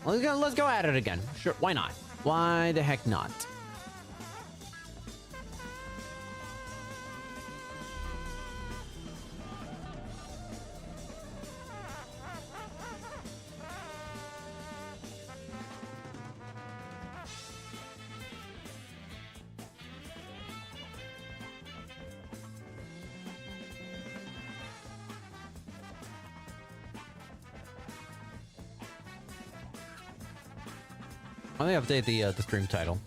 Let's go at it again. Sure, why not? Why the heck not? Let me update the stream title.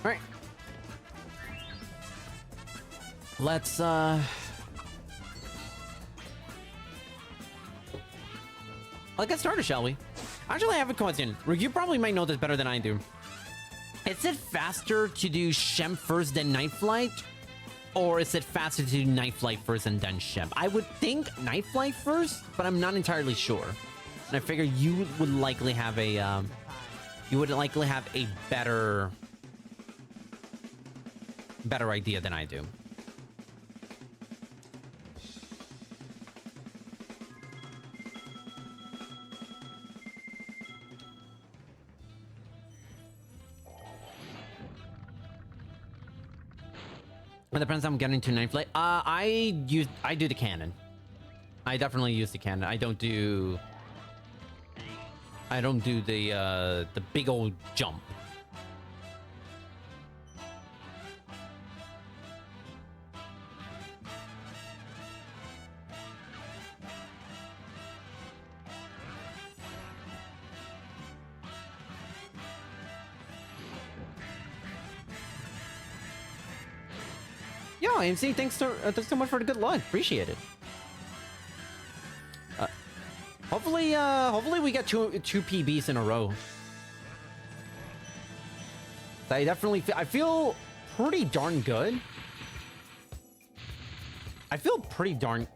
All right. Let's get started, shall we? Actually, I have a question. You probably might know this better than I do. Is it faster to do Shem first than Night Flight? Or is it faster to do Night Flight first and then Shem? I would think Night Flight first, but I'm not entirely sure. And I figure you would likely have a better idea than I do. It depends. I'm getting to Night Flight. I do the cannon. I definitely use the cannon. I don't do the big old jump. Yo, AMC, thanks so much for the good luck. Appreciate it. Hopefully we get two PBs in a row. I feel pretty darn good. I feel pretty darn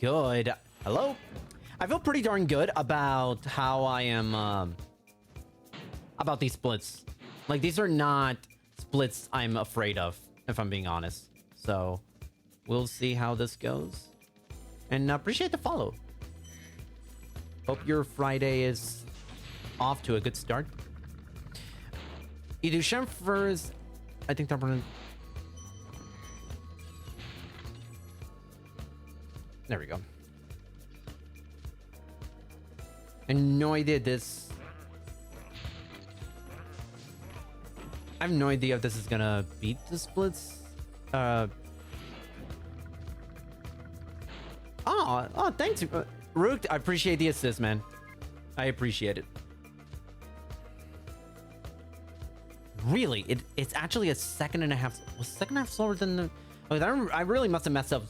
good. Hello? I feel pretty darn good about how I am about these splits. Like, these are not splits I'm afraid of, if I'm being honest. So we'll see how this goes. And appreciate the follow. Hope your Friday is off to a good start. You do Shem first. I think there we go. And no idea this. I have no idea if this is gonna beat the splits. Thanks, Rook. I appreciate the assist, man. I appreciate it. Really, it's actually a second and a half. Was second and a half slower than the? Oh, I really must have messed up.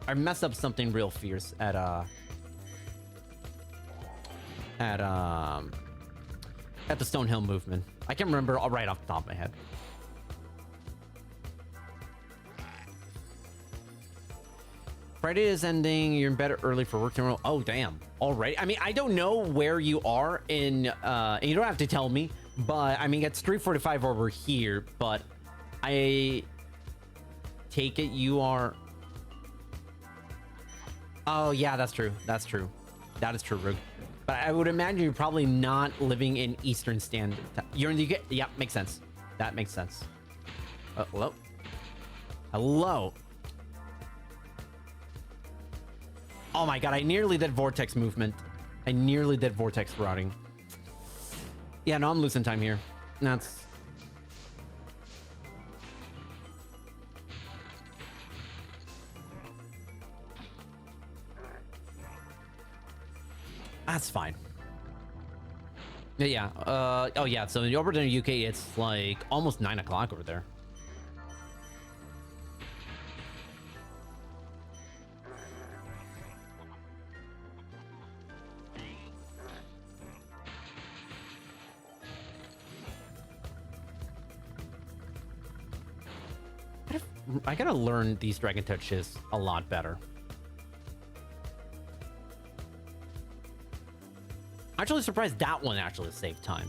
I messed up something real fierce at the Stonehill movement. I can't remember right off the top of my head. Friday is ending. You're in bed early for work tomorrow. Oh, damn. Alright. I mean, I don't know where you are in... and you don't have to tell me. But, I mean, it's 3:45 over here. But I take it you are... Oh, yeah, that's true. That's true. That is true, Rook. But I would imagine you're probably not living in Eastern Standard Time. You're in the UK? Yeah, makes sense. That makes sense. Hello? Hello? Oh my god, I nearly did vortex movement. I nearly did vortex routing. Yeah, no, I'm losing time here. That's... That's fine. Yeah, oh yeah, so over in the UK, it's like almost 9 o'clock over there. I gotta learn these dragon touches a lot better. Actually surprised that one actually saved time.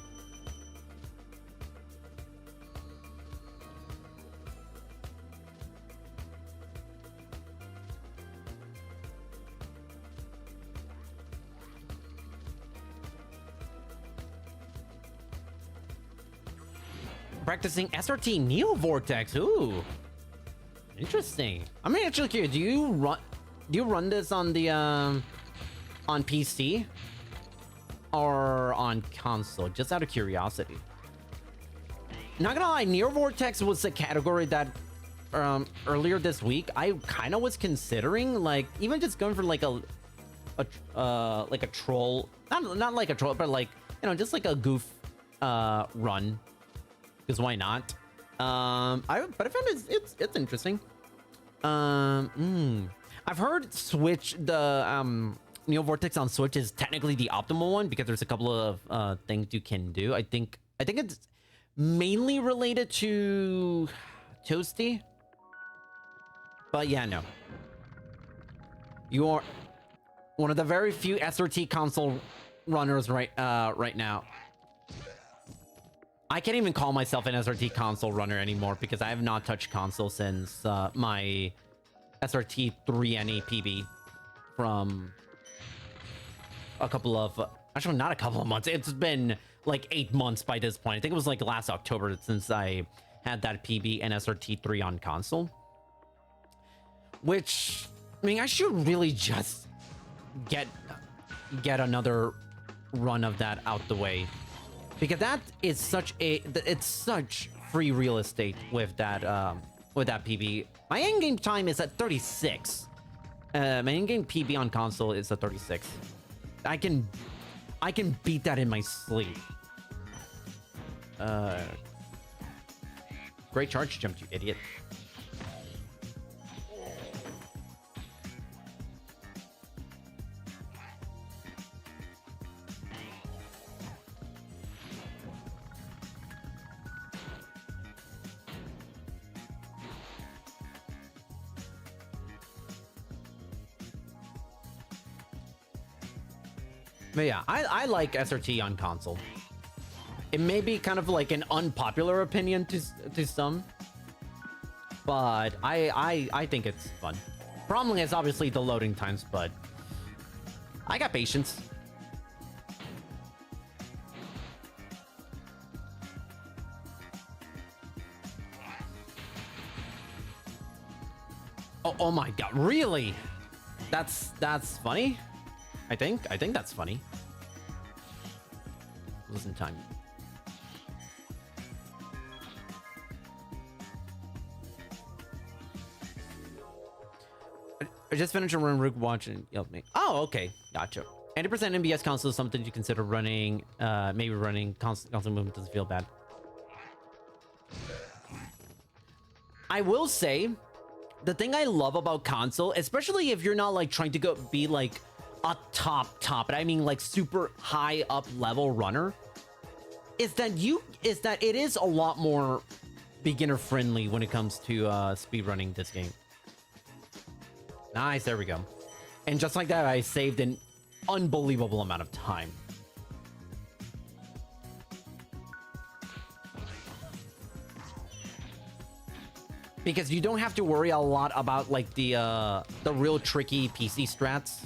Practicing SRT Neo Vortex. Ooh, interesting. I'm actually curious. Do you run this on the on PC or on console? Just out of curiosity. Not gonna lie, Neo Vortex was a category that earlier this week I kind of was considering, like even just going for like a troll, not like a troll, but like, you know, just like a goof run. Because why not? But I found it's interesting. I've heard Switch, the Neo Vortex on Switch is technically the optimal one because there's a couple of things you can do. I think it's mainly related to Toasty. But yeah, no. You are one of the very few SRT console runners right now. I can't even call myself an SRT console runner anymore because I have not touched console since my SRT 3NE PB from a couple of... actually, not a couple of months. It's been like 8 months by this point. I think it was like last October since I had that PB and SRT 3 on console. Which, I mean, I should really just get another run of that out the way. Because that is it's such free real estate with that PB. My in-game time is at 36. My in-game PB on console is at 36. I can beat that in my sleep. Great charge jump, you idiot. But yeah, I like SRT on console. It may be kind of like an unpopular opinion to some, but I think it's fun. Problem is obviously the loading times, but I got patience. Oh my god, really? That's funny. I think that's funny. Listen time. I just finished a run Rook watching yelled me. Oh, okay. Gotcha. 80% MBS console is something you consider running. Maybe running console movement doesn't feel bad. I will say, the thing I love about console, especially if you're not like trying to be like a top, but I mean like super high up level runner, is that it is a lot more beginner friendly when it comes to speed running this game. Nice, there we go. And just like that, I saved an unbelievable amount of time. Because you don't have to worry a lot about like the real tricky PC strats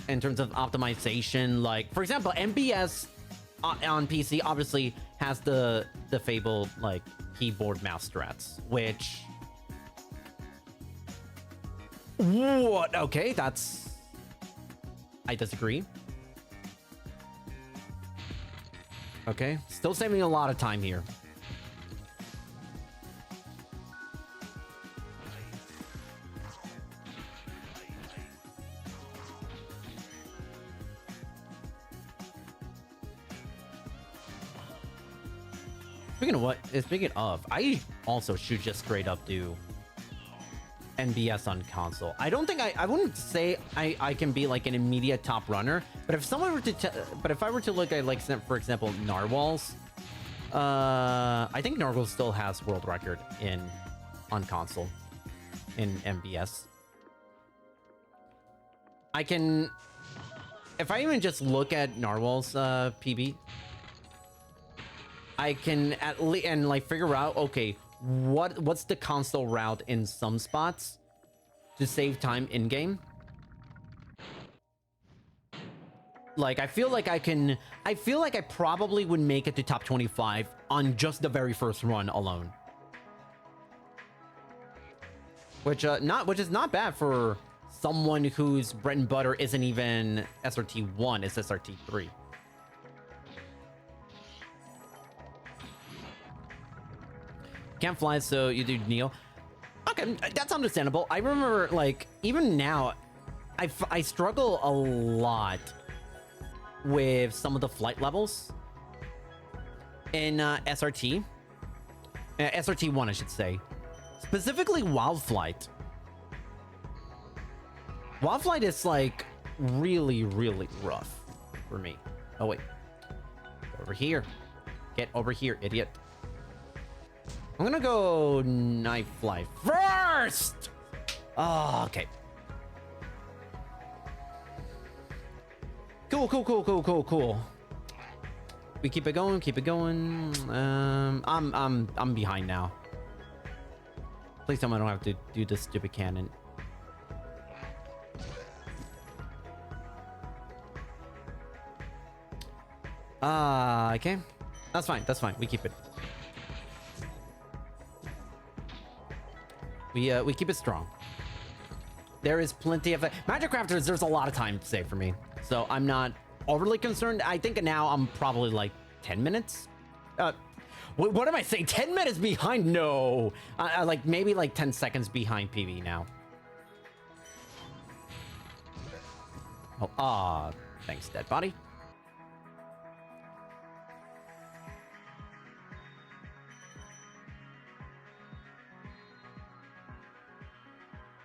in terms of optimization. Like, for example, MBS on PC obviously has the fabled like keyboard mouse strats, which... What? Okay, that's... I disagree. Okay, still saving a lot of time here. Speaking of, I also should just straight up do NBS on console. I don't think I wouldn't say I can be like an immediate top runner, but if someone were to but if I were to look at like, for example, Narwhals, I think Narwhals still has world record on console in MBS. I can if I even just look at Narwhal's PB, I can at least and like figure out, okay, what's the console route in some spots to save time in game. Like, I feel like I probably would make it to top 25 on just the very first run alone. Which is not bad for someone whose bread and butter isn't even SRT 1, it's SRT 3. Can't fly, so you do Neo. Okay, that's understandable. I remember, like, even now, I struggle a lot with some of the flight levels in SRT. SRT 1, I should say. Specifically, Wild Flight. Wild Flight is, like, really, really rough for me. Oh, wait. Over here. Get over here, idiot. I'm gonna go Knife Fly first! Oh, okay. Cool. We keep it going. I'm behind now. Please tell me I don't have to do this stupid cannon. Okay. That's fine. We keep it. We keep it strong. There is plenty of Magic Crafters. There's a lot of time to save for me, so I'm not overly concerned. I think now I'm probably like 10 minutes. What am I saying? 10 minutes behind? No, like maybe like 10 seconds behind PB now. Oh, thanks, dead body.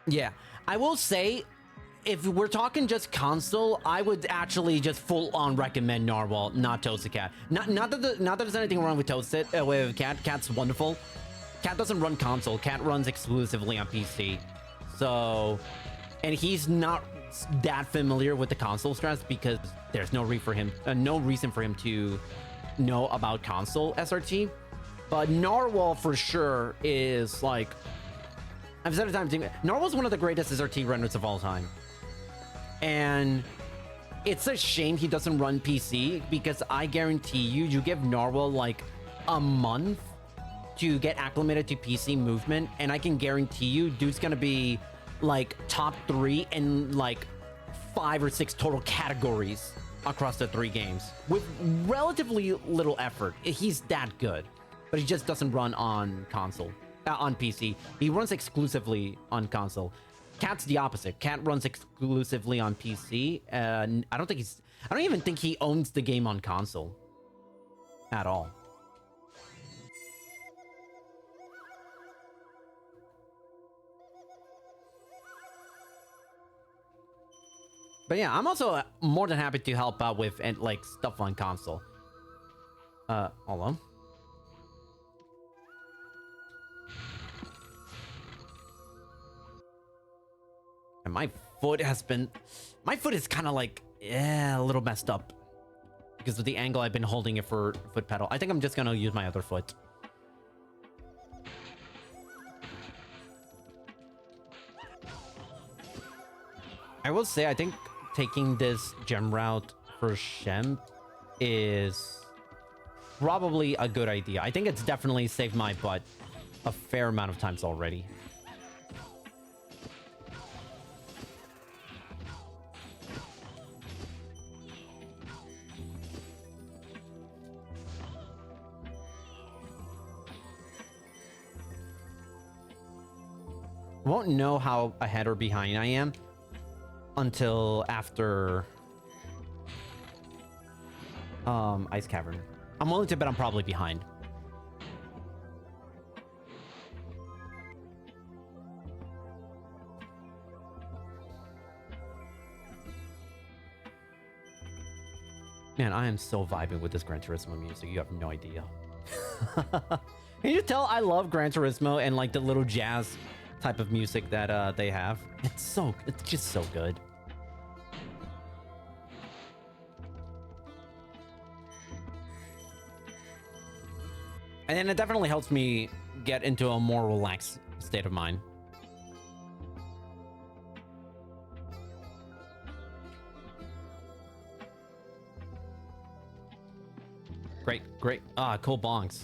Yeah, I will say, if we're talking just console, I would actually just full on recommend Narwhal, not Toasted Cat. Not that there's anything wrong with Toasted with Cat. Cat's wonderful. Cat doesn't run console. Cat runs exclusively on PC. So, and he's not that familiar with the console stress because there's no reason for him to know about console SRT. But Narwhal for sure is like, I've said it time. Narwhal's one of the greatest SRT runners of all time. And it's a shame he doesn't run PC because I guarantee you give Narwhal like a month to get acclimated to PC movement, and I can guarantee you dude's gonna be like top 3 in like 5 or 6 total categories across the 3 games with relatively little effort. He's that good, but he just doesn't run on console. On PC. He runs exclusively on console. Cat's the opposite. Cat runs exclusively on PC. I don't even think he owns the game on console at all. But yeah, I'm also more than happy to help out with like stuff on console. Hold on. And my foot is kind of like, a little messed up because of the angle I've been holding it for foot pedal. I think I'm just gonna use my other foot. I will say, I think taking this gem route for Shem is probably a good idea. I think it's definitely saved my butt a fair amount of times already. Won't know how ahead or behind I am until after Ice Cavern. I'm willing to bet I'm probably behind. Man, I am so vibing with this Gran Turismo music. You have no idea. Can you tell I love Gran Turismo and like the little jazz type of music that they have? It's just so good. And then it definitely helps me get into a more relaxed state of mind. Great, great. Ah, cool bongs.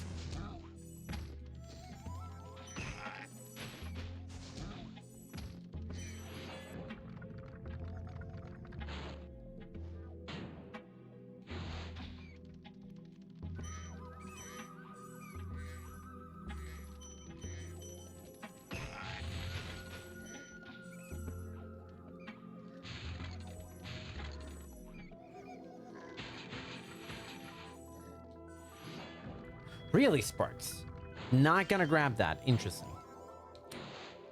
Really, Sparks? Not gonna grab that. Interesting.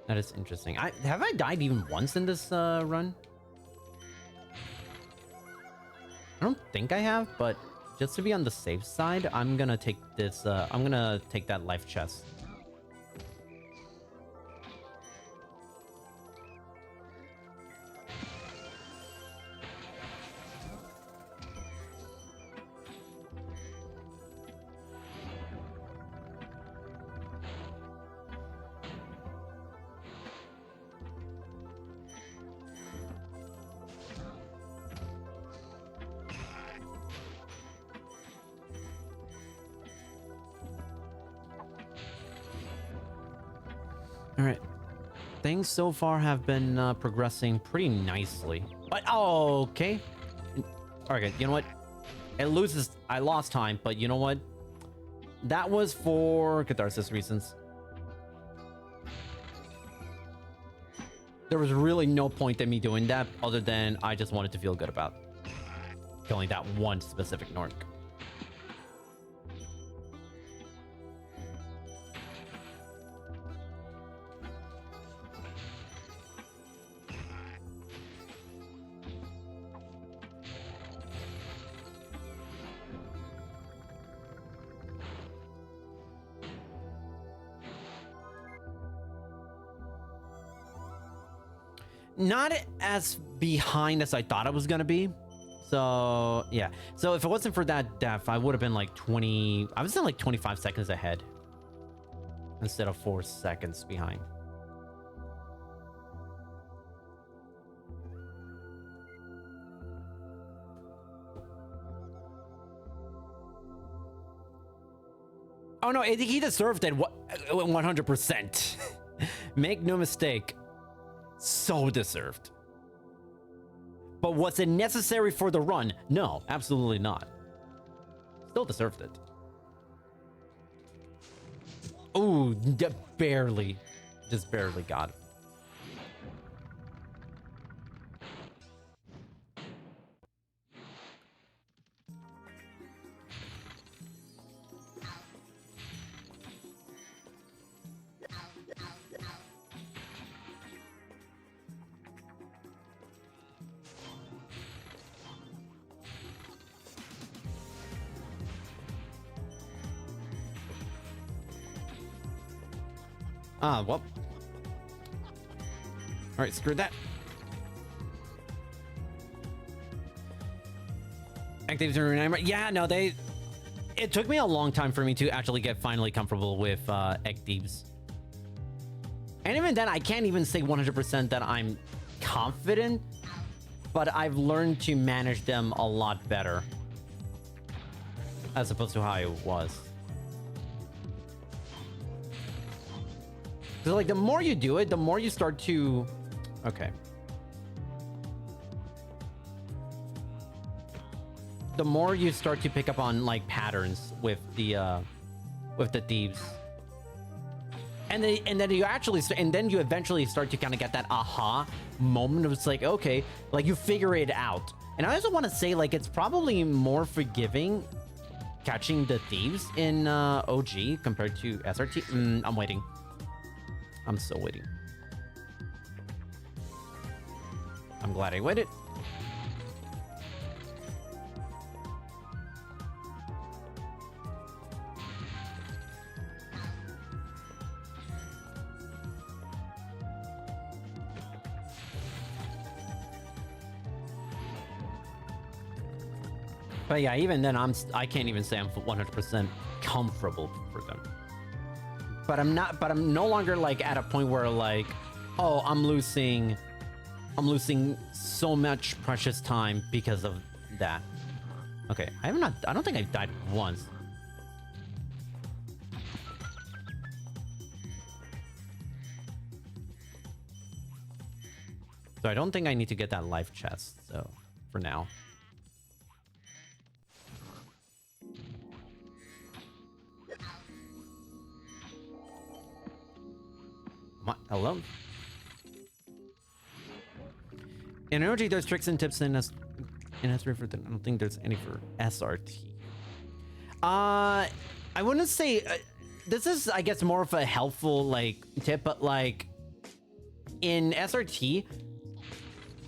That is interesting. Have I died even once in this run? I don't think I have, but just to be on the safe side, I'm gonna take this. I'm gonna take that life chest. All right. Things so far have been progressing pretty nicely. But oh, okay. Okay, you know what? I lost time, but you know what? That was for catharsis reasons. There was really no point in me doing that other than I just wanted to feel good about killing that one specific Nork. Not as behind as I thought it was gonna be. So yeah. So if it wasn't for that death, I would have been like 20. I was in like 25 seconds ahead instead of 4 seconds behind. Oh no, he deserved it 100%. Make no mistake. So deserved. But was it necessary for the run? No, absolutely not. Still deserved it. Ooh, barely. Just barely got it. Ah, well. Alright, screw that. Activity remember. Yeah, no, it took me a long time for me to actually get finally comfortable with egg thieves. And even then, I can't even say 100% that I'm confident, but I've learned to manage them a lot better as opposed to how I was. So like the more you do it, the more you start to... Okay. The more you start to pick up on like patterns with the thieves. And then you actually you eventually start to kind of get that aha moment of it's like, okay, like you figure it out. And I also want to say like it's probably more forgiving catching the thieves in OG compared to SRT. I'm waiting. I'm still waiting. I'm glad I waited. But yeah, even then, I can't even say I'm 100% comfortable for them. But I'm no longer like at a point where like, oh, I'm losing so much precious time because of that. Okay, I don't think I've died once. So I don't think I need to get that life chest, so for now. Hello? In energy, there's tricks and tips in S3 for I don't think there's any for SRT. I wouldn't say this is, I guess, more of a helpful like tip, but like in SRT,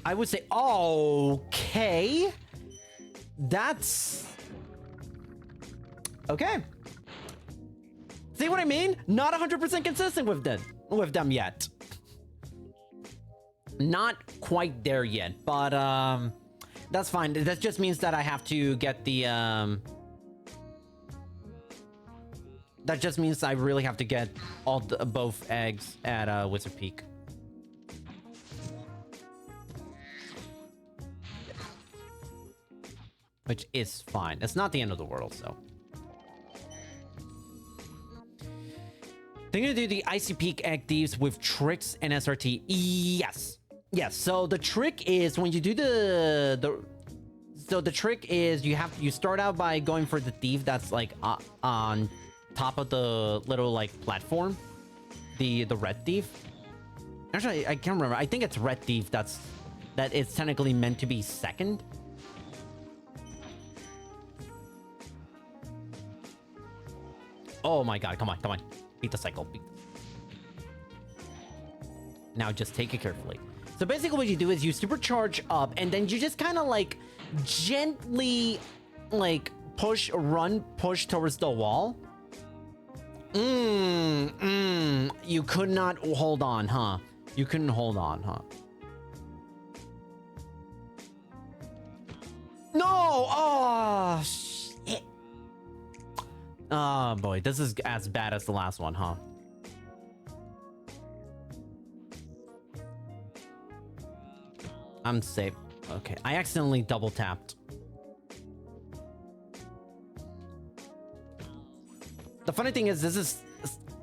I would say, okay, that's okay. See what I mean? Not 100% consistent with them yet. Not quite there yet, but that's fine. That just means that I have to get the that just means I really have to get both eggs at Wizard Peak. Which is fine. It's not the end of the world, so. They're gonna do the Icy Peak Egg Thieves with tricks and SRT. Yes. Yes. So the trick is when you do so the trick is you start out by going for the thief that's like on top of the little like platform. The red thief. Actually, I can't remember. I think it's red thief that it's technically meant to be second. Oh my god, come on. Beat the cycle. Now just take it carefully. So basically what you do is you supercharge up and then you just kind of like gently like push towards the wall. You could not hold on, huh? You couldn't hold on, huh? No! Oh, shit. Oh boy, this is as bad as the last one, huh? I'm safe. Okay, I accidentally double tapped. The funny thing is,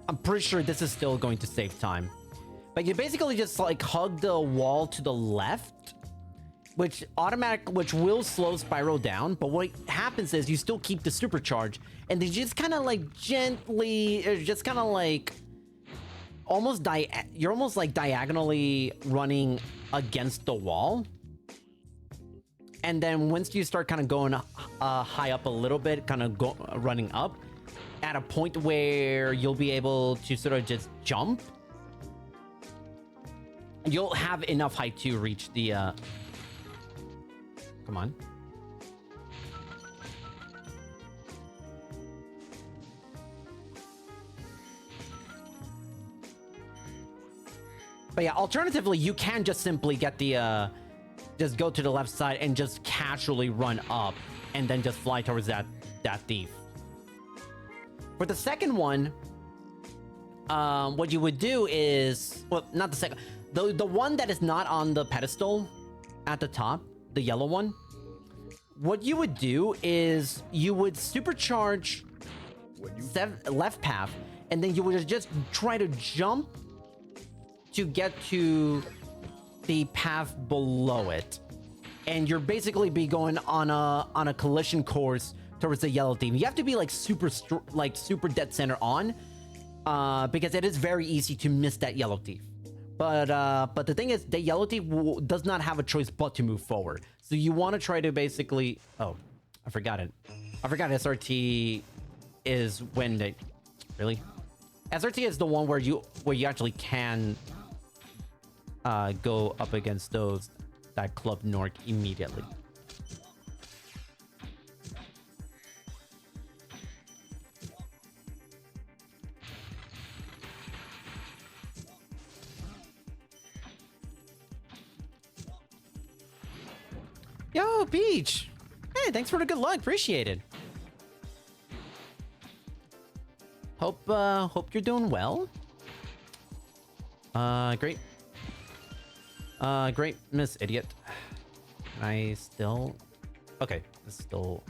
I'm pretty sure this is still going to save time. But you basically just like hug the wall to the left, which will slow Spyro down. But what happens is you still keep the supercharge, and they just kind of like gently, just kind of like you're almost like diagonally running against the wall. And then once you start kind of going high up a little bit, kind of running up at a point where you'll be able to sort of just jump, you'll have enough height to reach the come on. But yeah, alternatively, you can just simply get the just go to the left side and just casually run up and then just fly towards that thief. For the second one, what you would do is, well, not the second, the one that is not on the pedestal at the top, the yellow one. What you would do is you would supercharge left path, and then you would just try to jump to get to the path below it, and you're basically be going on a collision course towards the yellow thief. You have to be like super dead center on, because it is very easy to miss that yellow thief. But the thing is, the yellow thief does not have a choice but to move forward. So you want to try to basically, oh, I forgot it. I forgot SRT is when they really. SRT is the one where you actually can go up against that Club Nork immediately. Yo, Peach! Hey, thanks for the good luck. Appreciate it. Hope you're doing well. Great. Great, Miss Idiot. Can I still... Okay, this is still...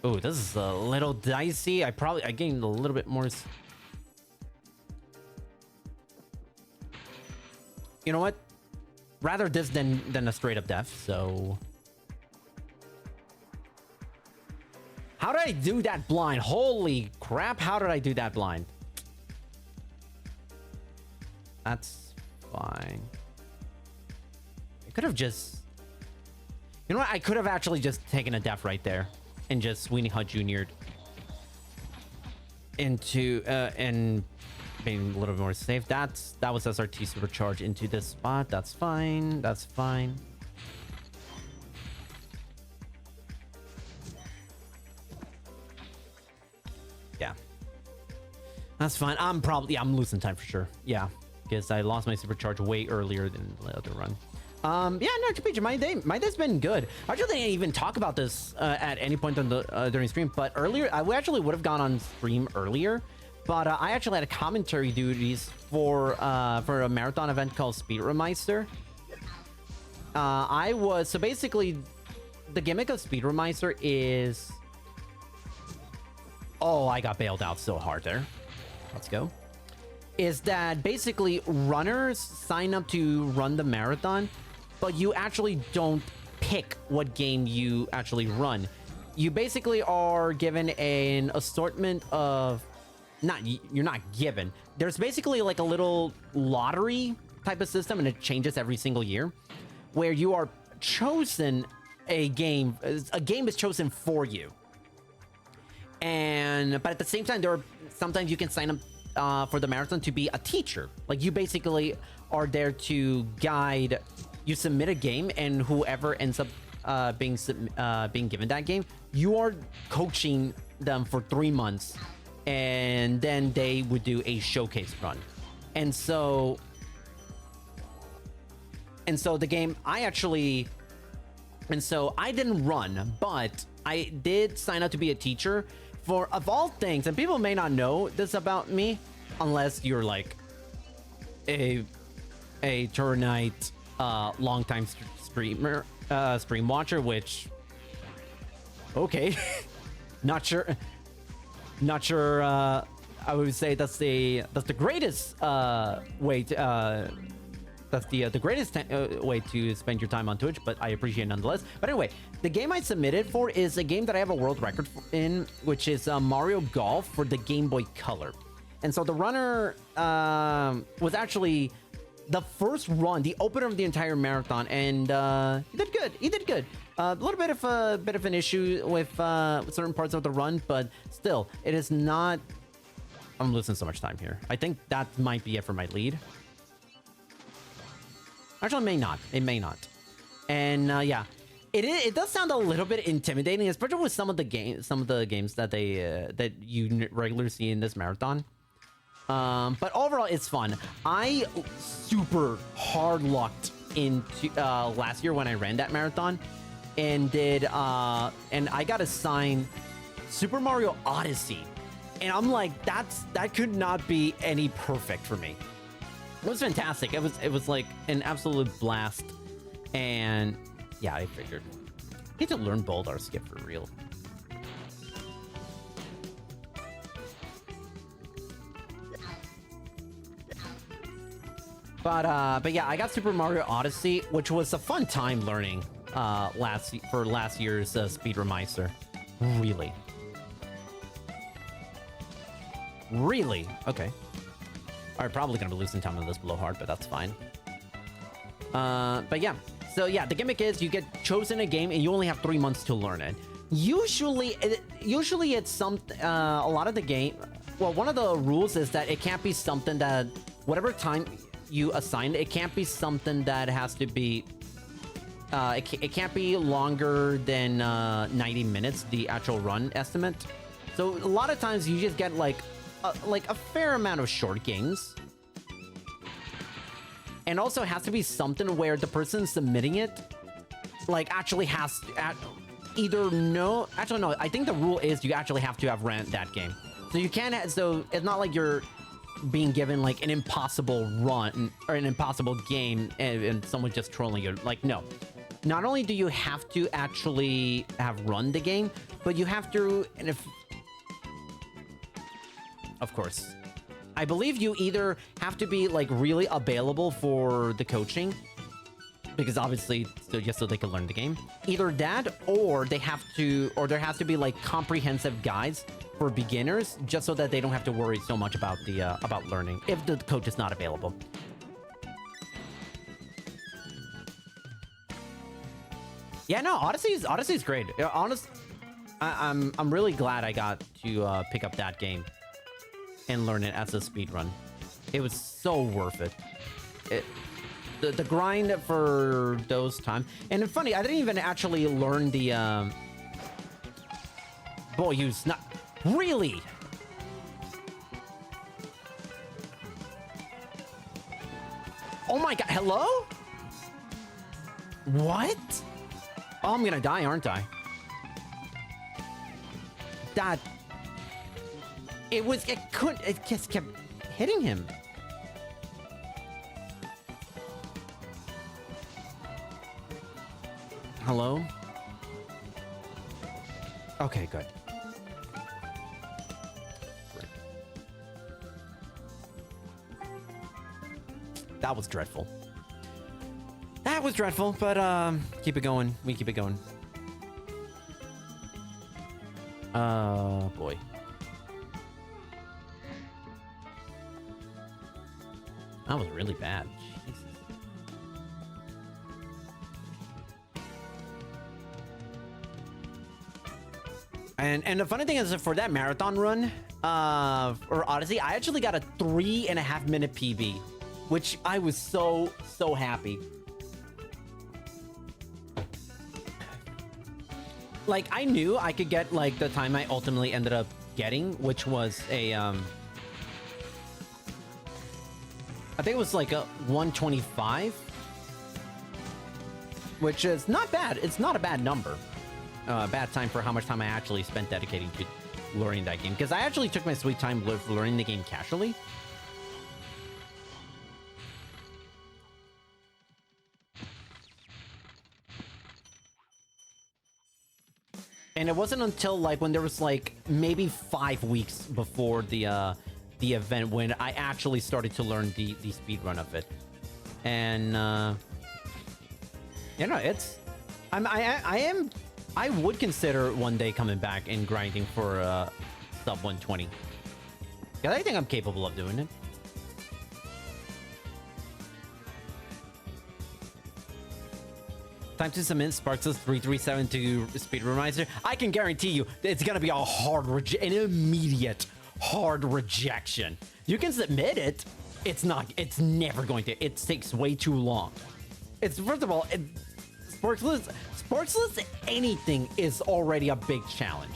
Oh, this is a little dicey. I gained a little bit more... You know what? Rather this than a straight up death, so... How did I do that blind? Holy crap, how did I do that blind? That's fine. I could have just... You know what? I could have actually just taken a death right there and just Sweeney Hut Jr.'d into and being a little bit more safe. That was SRT supercharge into this spot. That's fine. That's fine. Yeah. That's fine. I'm losing time for sure. Yeah. Because I lost my supercharge way earlier than the other run. Yeah, no, Chapeach, my day's been good. I actually didn't even talk about this at any point on the during stream, but earlier I actually would have gone on stream earlier, but I actually had a commentary duties for a marathon event called Speedrunmeister. So basically the gimmick of Speedrunmeister is... Oh, I got bailed out so hard there. Let's go. Is that basically runners sign up to run the marathon, but you actually don't pick what game you actually run. You basically are given an assortment of... You're not given. There's basically like a little lottery type of system, and it changes every single year, where you are chosen a game. A game is chosen for you. But at the same time, sometimes you can sign up for the marathon to be a teacher. Like, you basically are there to guide. You submit a game, and whoever ends up being given that game, you are coaching them for 3 months, and then they would do a showcase run. And so the game, I didn't run, but I did sign up to be a teacher for, of all things, and people may not know this about me unless you're like a Turnite longtime stream watcher, which, okay. not sure I would say that's the greatest way to that's the greatest way to spend your time on Twitch, but I appreciate it nonetheless. But anyway, the game I submitted for is a game that I have a world record in, which is Mario Golf for the Game Boy Color. And so the runner was actually the first run, the opener of the entire marathon, and he did good. He did good. A little bit of an issue with certain parts of the run, but still, it is not... I'm losing so much time here. I think that might be it for my lead. Actually, it may not. It may not. And yeah, it does sound a little bit intimidating, especially with some of the games that that you regularly see in this marathon. But overall, it's fun. I super hard lucked into last year when I ran that marathon, and I got assigned Super Mario Odyssey, and I'm like, that could not be any perfect for me. It was fantastic. It was like an absolute blast, and yeah, I figured I need to learn Boldar Skip for real. But yeah, I got Super Mario Odyssey, which was a fun time learning last year's Speedrunmeister. Really? Okay. All right, probably gonna be losing time on this below hard, but that's fine. But yeah, so yeah, the gimmick is you get chosen a game and you only have 3 months to learn it. Usually it's some a lot of the game. Well, one of the rules is that it can't be something that whatever time you assign, it can't be something that has to be. It can't be longer than 90 minutes, the actual run estimate. So a lot of times you just get like a fair amount of short games. And also it has to be something where the person submitting it like actually has to either no, actually no, I think the rule is you actually have to have ran that game. So you can't, so it's not like you're being given like an impossible run or an impossible game and someone's just trolling you. Like, no. Not only do you have to actually have run the game, but you have to, and if, of course, I believe you either have to be like really available for the coaching, because obviously, so just so they can learn the game. Either that, or they have to, or there has to be like comprehensive guides for beginners, just so that they don't have to worry so much about the about learning if the coach is not available. Yeah, no, Odyssey's great. I'm really glad I got to pick up that game and learn it as a speed run. It was so worth it. The grind for those times. And it's funny, I didn't even actually learn the boy, use not really. Oh my god, hello? What? Oh, I'm gonna die, aren't I? That it just kept hitting him. Hello? Okay, good. That was dreadful. That was dreadful, but keep it going. We keep it going. Boy. That was really bad. Jesus. And the funny thing is that for that marathon run, or Odyssey, I actually got a 3.5 minute PB, which I was so happy. Like, I knew I could get like the time I ultimately ended up getting, which was a I think it was like a 125, which is not bad. It's not a bad number. Bad time for how much time I actually spent dedicating to learning that game, because I actually took my sweet time learning the game casually. And it wasn't until like when there was like maybe 5 weeks before the event when I actually started to learn the speed run of it. And you know, it's I would consider one day coming back and grinding for sub 120. Yeah, I think I'm capable of doing it. Time to submit Sparks' 337 to Speedrunmizer. I can guarantee you it's gonna be a an immediate hard rejection. You can submit it. It's never going to. It takes way too long. It's, first of all, Sparksless anything is already a big challenge.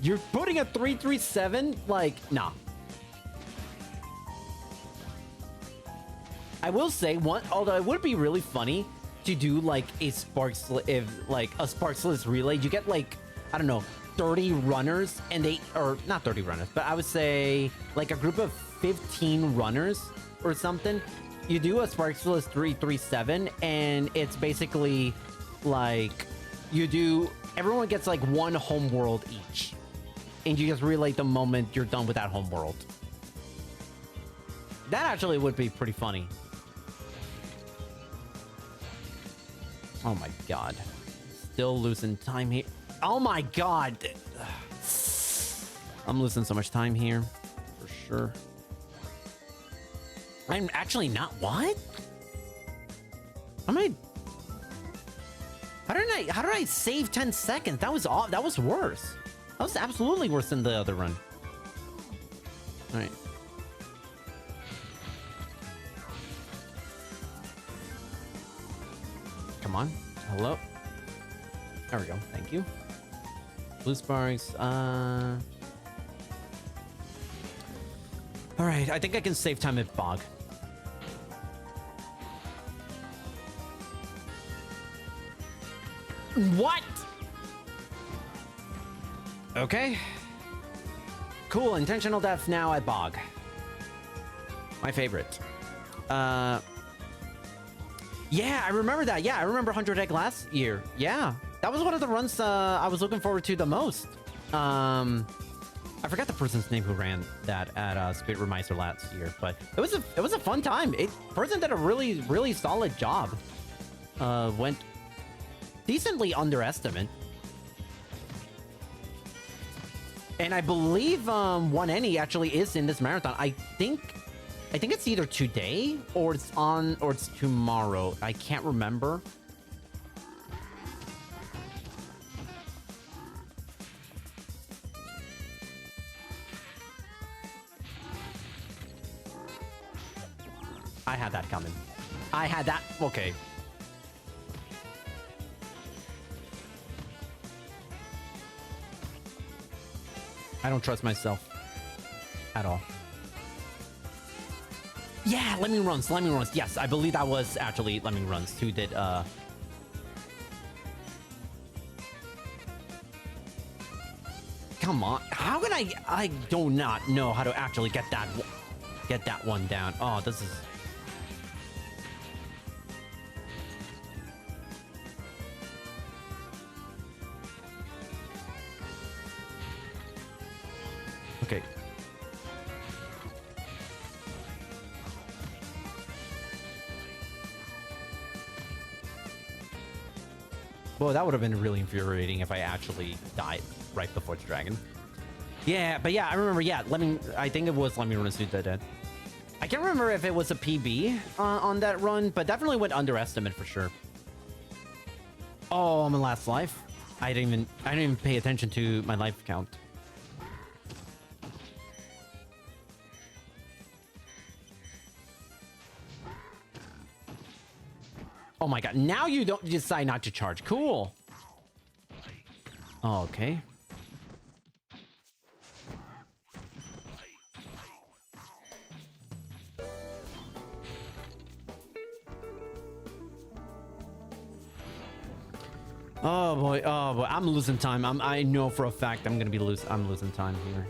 You're putting a 337, like, nah. I will say, although it would be really funny to do like a Sparksless relay. You get like, I don't know, 30 runners, and or not 30 runners, but I would say like a group of 15 runners or something. You do a Sparksless 337, and it's basically like everyone gets like one home world each, and you just relay the moment you're done with that home world. That actually would be pretty funny. Oh my god. Still losing time here. Oh my god. I'm losing so much time here. For sure. I'm actually not. What? How did I save 10 seconds? That was off. That was worse. That was absolutely worse than the other run. All right. Come on. Hello. There we go. Thank you. Blue sparks. All right. I think I can save time at Bog. What? Okay. Cool, intentional death now at Bog. My favorite. Yeah, I remember that. Yeah, I remember 100 Egg last year. Yeah, that was one of the runs I was looking forward to the most. I forgot the person's name who ran that at Spyro Meister last year, but it was a fun time. Person did a really solid job. Went decently underestimate. And I believe One Any actually is in this marathon. I think it's either today or it's tomorrow. I can't remember. I had that coming. I had that. Okay. I don't trust myself at all. Yeah, Lemming Runs. Yes, I believe that was actually Lemming Runs who did Come on. How can I do not know how to actually get that one down. Oh, this is okay. Well, that would have been really infuriating if I actually died right before the dragon. Yeah, but yeah, I remember, yeah, I think it was Lemming Run Suit that did. I can't remember if it was a PB on that run, but definitely went underestimate for sure. Oh, I'm in last life. I didn't even pay attention to my life count. Oh my god, now you don't decide not to charge. Cool. Oh, okay. Oh boy, I'm losing time. I know for a fact I'm losing time here.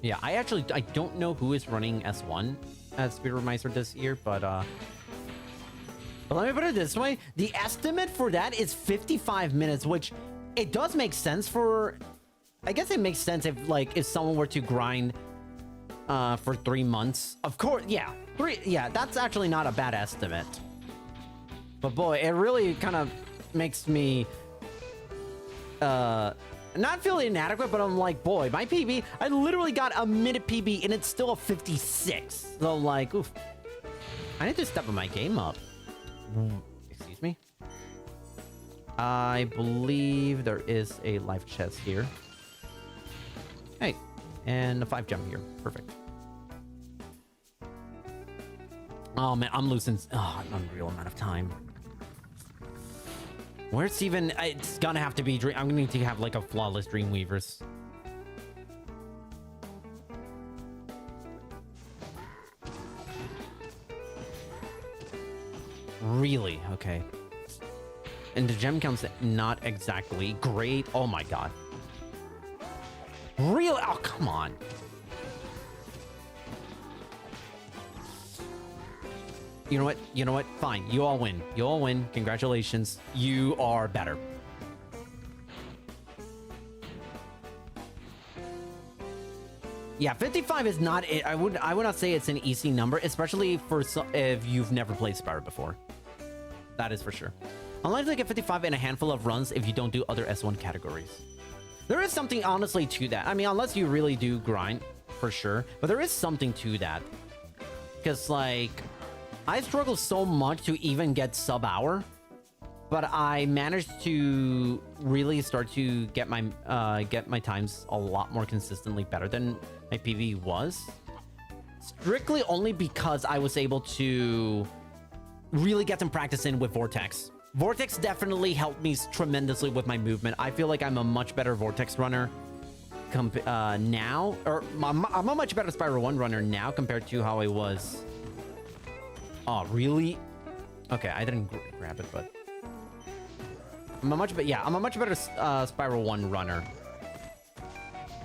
Yeah, I don't know who is running S1 at Spyro Meister this year, but let me put it this way. The estimate for that is 55 minutes, which it does make sense for... I guess it makes sense if someone were to grind for 3 months. Of course, yeah. That's actually not a bad estimate. But boy, it really kind of makes me... not feel inadequate, but I'm like, boy, my PB, I literally got a minute PB and it's still a 56. So like, oof. I need to step my game up. Excuse me. I believe there is a life chest here. Hey, and a 5 gem here. Perfect. Oh man, I'm losing an unreal amount of time. Where's even... It's gonna have to be... I'm gonna need to have like a flawless Dreamweavers. Really? Okay. And the gem count's not exactly great. Oh my god. Really? Oh, come on. You know what? Fine. You all win. Congratulations. You are better. Yeah, 55 is not it. I would not say it's an easy number, especially if you've never played Spyro before. That is for sure. Unlikely to get 55 in a handful of runs if you don't do other S1 categories. There is something honestly to that. I mean, unless you really do grind, for sure. But there is something to that. Because like... I struggled so much to even get sub-hour, but I managed to really start to get my times a lot more consistently better than my PV was. Strictly only because I was able to really get some practice in with Vortex. Vortex definitely helped me tremendously with my movement. I feel like I'm a much better Vortex runner now, or I'm a much better Spyro 1 runner now compared to how I was. Oh, really? Okay, I didn't grab it, but I'm a much better Spyro 1 runner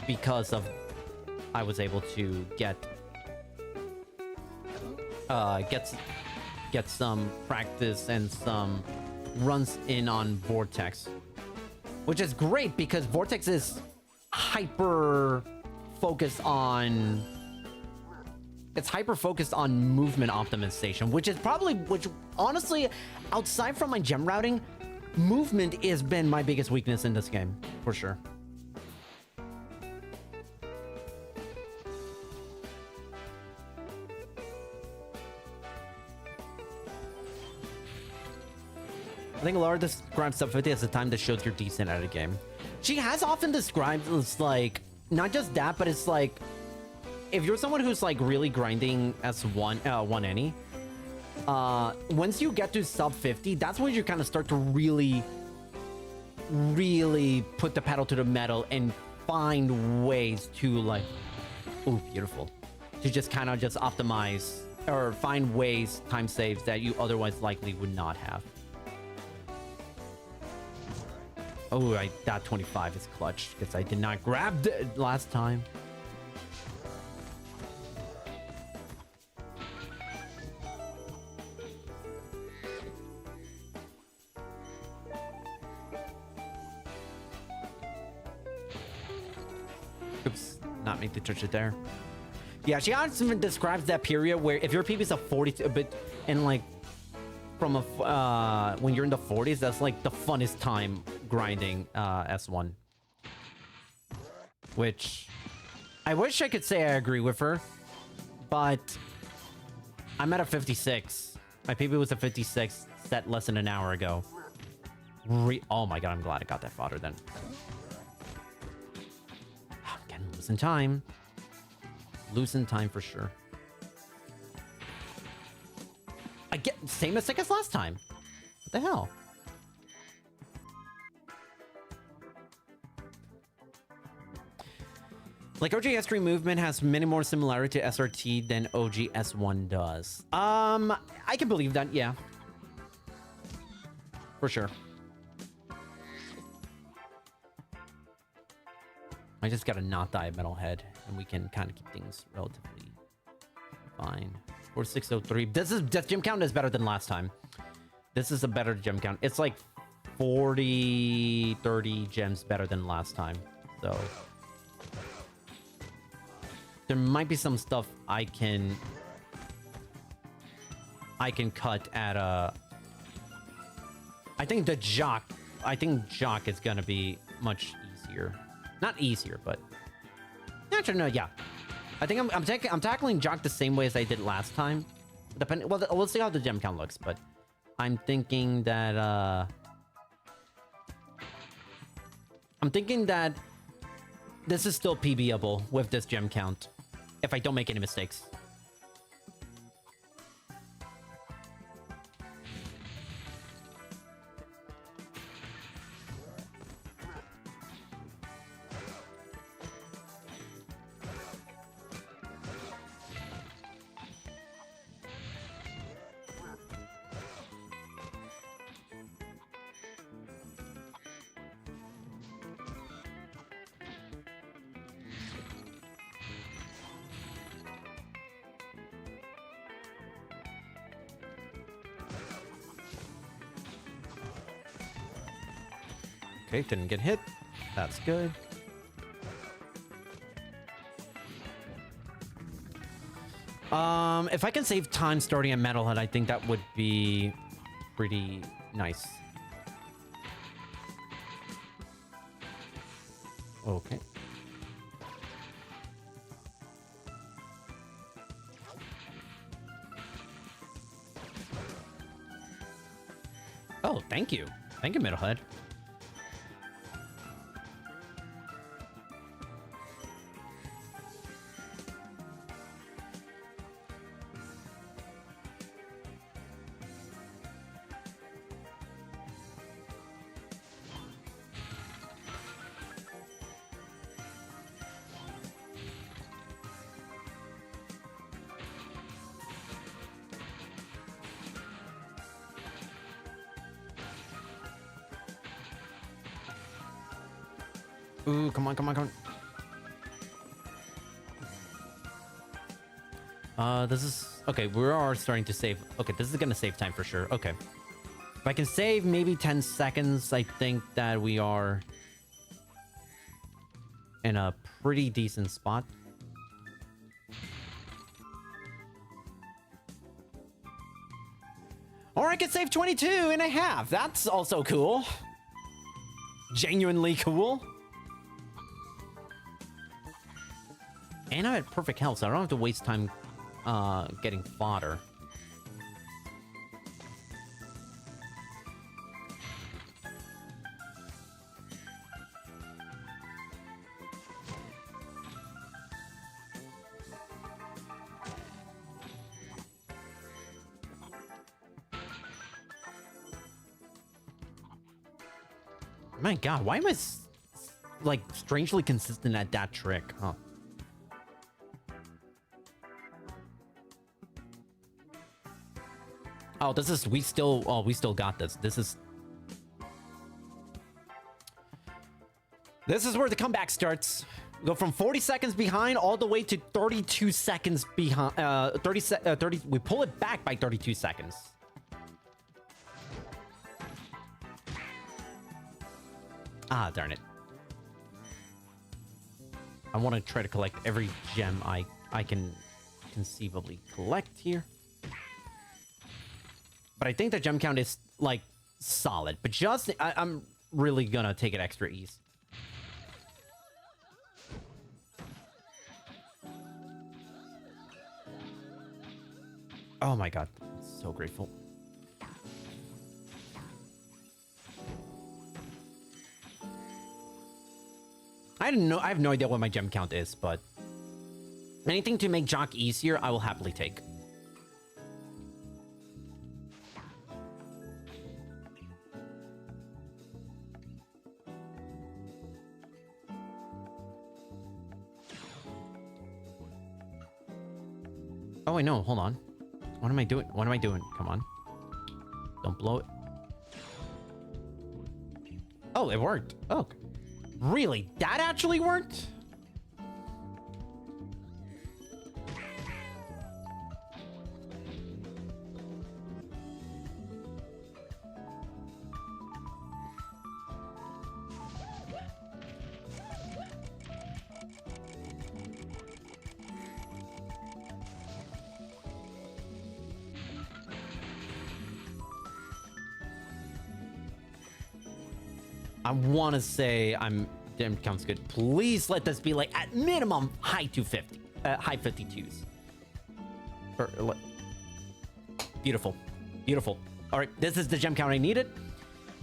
because of I was able to get some practice and some runs in on Vortex, which is great because Vortex is hyper focused on movement optimization, which honestly, outside from my gem routing, movement has been my biggest weakness in this game for sure. I think Laura describes sub 50 as the time that shows you're decent at a game. She has often described it's like not just that, but it's like if you're someone who's like really grinding S1 any, once you get to sub 50, that's when you kind of start to really put the pedal to the metal and find ways to like, oh, beautiful, to just kind of just optimize or find ways, time saves that you otherwise likely would not have. Oh, that 25 is clutch because I did not grab it last time. Oops, not meant to touch it there. Yeah, she often describes that period where if your PB is a 40 a bit and like from a when you're in the 40s, that's like the funnest time grinding S1. Which I wish I could say I agree with her, but I'm at a 56. My PB was a 56 set less than an hour ago. Oh my god, I'm glad I got that fodder then. Again, losing time. Losing time for sure. I get same mistake as last time. What the hell? Like OG S3 movement has many more similarity to SRT than OG S1 does. I can believe that, yeah. For sure. I just gotta not die at Metalhead, and we can kind of keep things relatively fine. 4603. This gem count is better than last time. This is a better gem count. It's like 30 gems better than last time. So there might be some stuff I can cut at a. I think Jock is gonna be much easier. Not easier, but actually no, yeah. I think I'm tackling Jock the same way as I did last time. Well, we'll see how the gem count looks, but I'm thinking that this is still PBable with this gem count if I don't make any mistakes. Okay, didn't get hit. That's good. If I can save time starting at Metalhead, I think that would be pretty nice. Okay. Oh, thank you. Thank you, Metalhead. Ooh, come on, come on, come on. This is... Okay, we are starting to save. Okay, this is gonna save time for sure. Okay. If I can save maybe 10 seconds, I think that we are in a pretty decent spot. Or I could save 22 and a half. That's also cool. Genuinely cool. And I'm at perfect health, so I don't have to waste time getting fodder. My god, why am I like strangely consistent at that trick? Huh. Oh, this is we still got this. This is where the comeback starts. We go from 40 seconds behind all the way to 32 seconds behind. 30. We pull it back by 32 seconds. Ah, darn it. I want to try to collect every gem I can conceivably collect here. But I think the gem count is, like, solid. But just... I'm really gonna take it extra ease. Oh my god. I'm so grateful. I have no idea what my gem count is, but anything to make Jock easier, I will happily take. Oh, wait, no, hold on. What am I doing? What am I doing? Come on. Don't blow it. Oh, it worked. Oh, really? That actually worked? I want to say gem count's good. Please let this be like at minimum high 250, high 52s. Beautiful, beautiful. All right, this is the gem count I needed.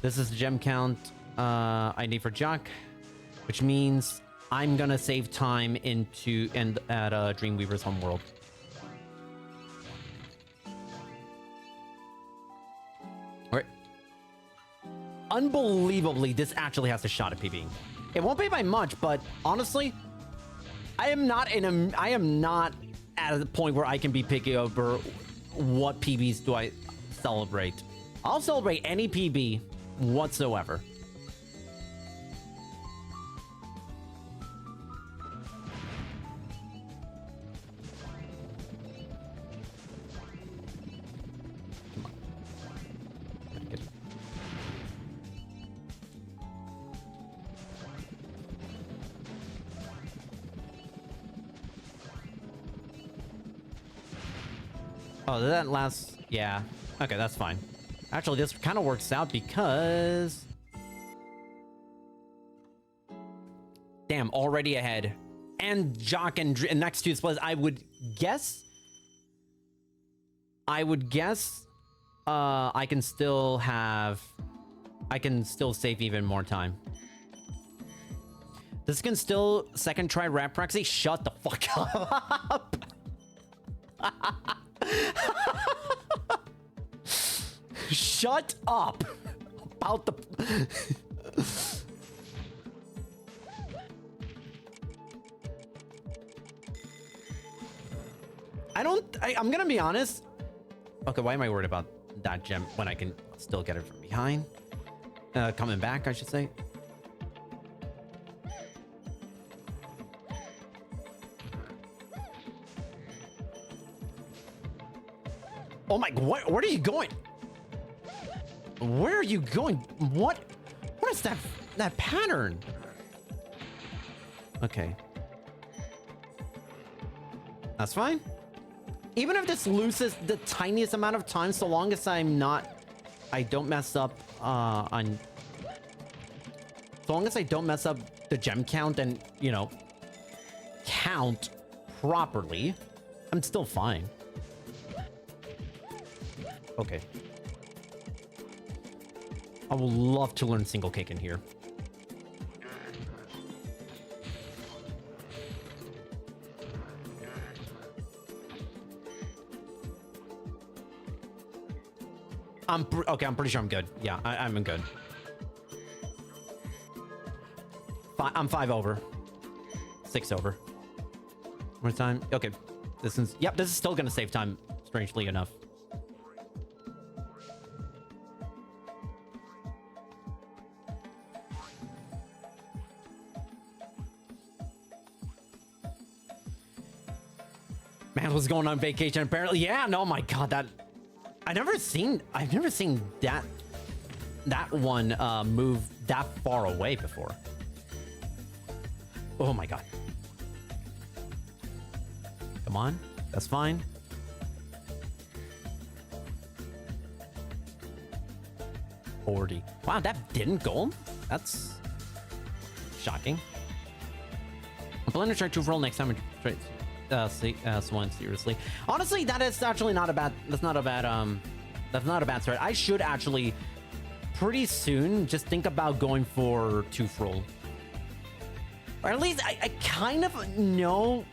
This is the gem count I need for Jock, which means I'm gonna save time at Dreamweaver's homeworld. Unbelievably, this actually has a shot at PBing. It won't be by much, but honestly, I am not at a point where I can be picky over what PBs do I celebrate. I'll celebrate any PB whatsoever. Oh, that last... Yeah. Okay, that's fine. Actually, this kind of works out because... Damn, already ahead. And Jock and next to splits, I would guess... I can still save even more time. This can still second try Rat Proxy. Shut the fuck up. Shut up about the I'm gonna be honest. Okay, why am I worried about that gem when I can still get it from behind? Coming back, I should say. Oh my, where are you going? Where are you going? What is that pattern? Okay. That's fine. Even if this loses the tiniest amount of time, so long as I don't mess up on... So long as I don't mess up the gem count and, you know, count properly, I'm still fine. Okay. I would love to learn single kick in here. Okay, I'm pretty sure I'm good. Yeah, I'm good. I'm 5 over. 6 over. More time. Okay. This is still gonna save time, strangely enough. Man was going on vacation apparently. Yeah, no, my god, that I've never seen that one move that far away before. Oh my god. Come on. That's fine. $40. Wow, that didn't go. That's shocking. I'm planning to try to roll next time. Swan, seriously. Honestly, that is actually not a bad. That's not a bad start. I should actually pretty soon just think about going for 2-roll. Or at least I kind of know.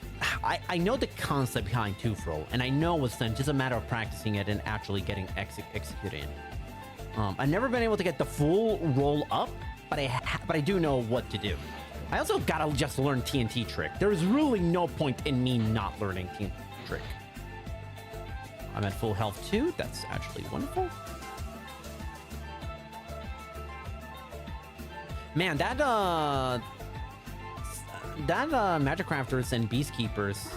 I know the concept behind 2-roll, and I know it's then just a matter of practicing it and actually getting executing. I've never been able to get the full roll up, but I do know what to do. I also gotta just learn TNT trick. There's really no point in me not learning TNT trick. I'm at full health too. That's actually wonderful. Man, that Magic Crafters and Beast Keepers.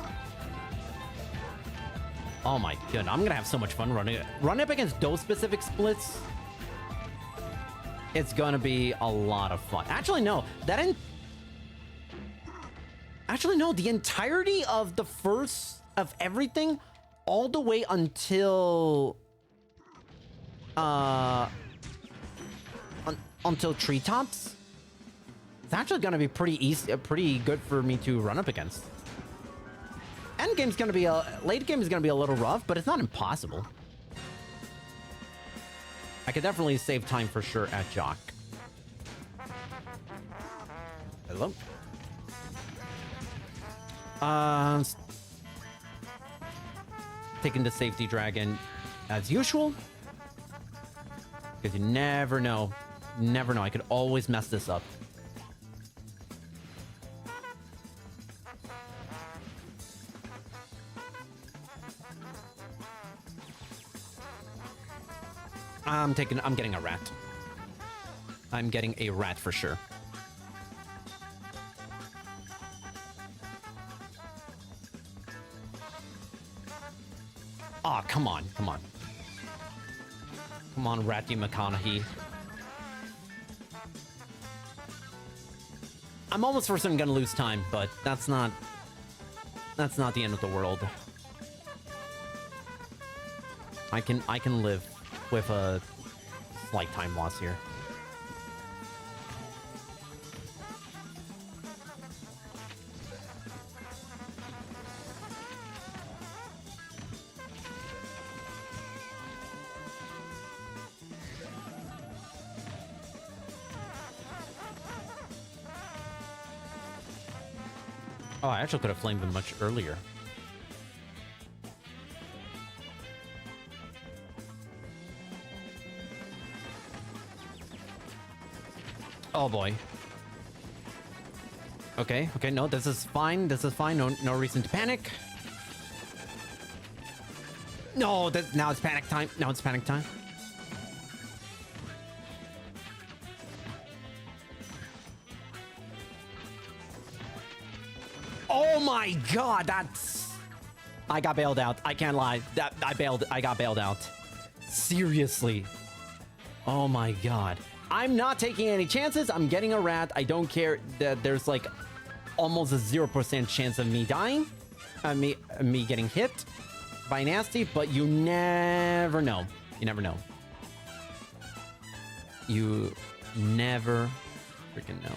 Oh my god, I'm gonna have so much fun running up against those specific splits. It's gonna be a lot of fun. Actually, no, Actually, no, the entirety of the first of everything, all the way until treetops. It's actually gonna be pretty easy, pretty good for me to run up against. Late game is gonna be a little rough, but it's not impossible. I could definitely save time for sure at Jock. Hello. Taking the safety dragon as usual, because you never know. I could always mess this up. I'm getting a rat. I'm getting a rat for sure. Aw, oh, come on. Come on, Ratty McConaughey. I'm almost for certain gonna lose time, but that's not the end of the world. I can live with a slight time loss here. Oh, I actually could have flamed him much earlier. Oh boy. Okay, no, this is fine. No reason to panic. No, now it's panic time. Oh my god, that's... I got bailed out. I can't lie. I got bailed out. Seriously. Oh my god. I'm not taking any chances. I'm getting a rat. I don't care that there's like almost a 0% chance of me dying. Me getting hit by nasty, but you never know. You never know. You never freaking know.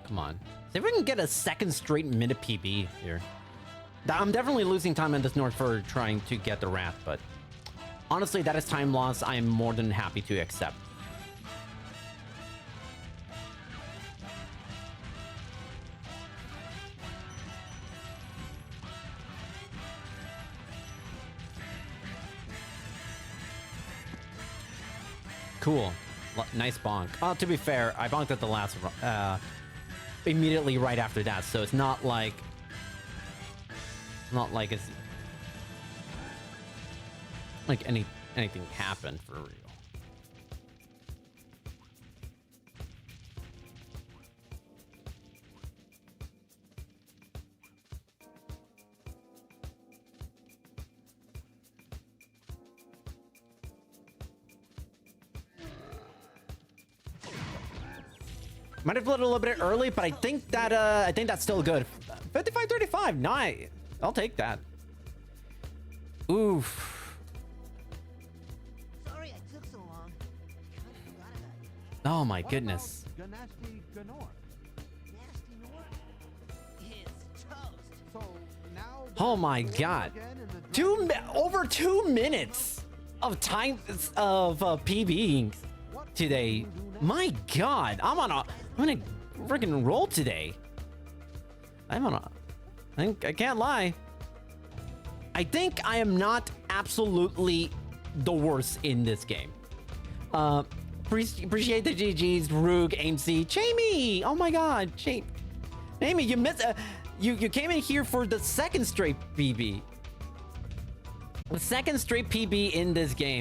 Come on. See if we can get a second straight minute PB here. I'm definitely losing time in this north for trying to get the rat, but honestly, that is time loss I am more than happy to accept. Cool. Nice bonk. Oh, to be fair, I bonked at the last immediately right after that, so it's not like it's like anything happened for real. Might have played a little bit early, but I think that's still good. 55-35, nice. I'll take that. Oof. Sorry I took so long. Kinda forgot about you. Oh my goodness. Nasty Ganor. Nasty North is toast. So now. Oh my god. Over 2 minutes of time of PBing today. My god, I'm on a freaking roll today. I can't lie. I think I am not absolutely the worst in this game. Appreciate the GGs, Roog, AMC, Jamie. Oh my god, Jamie, you missed. You came in here for the second straight PB. The second straight PB in this game.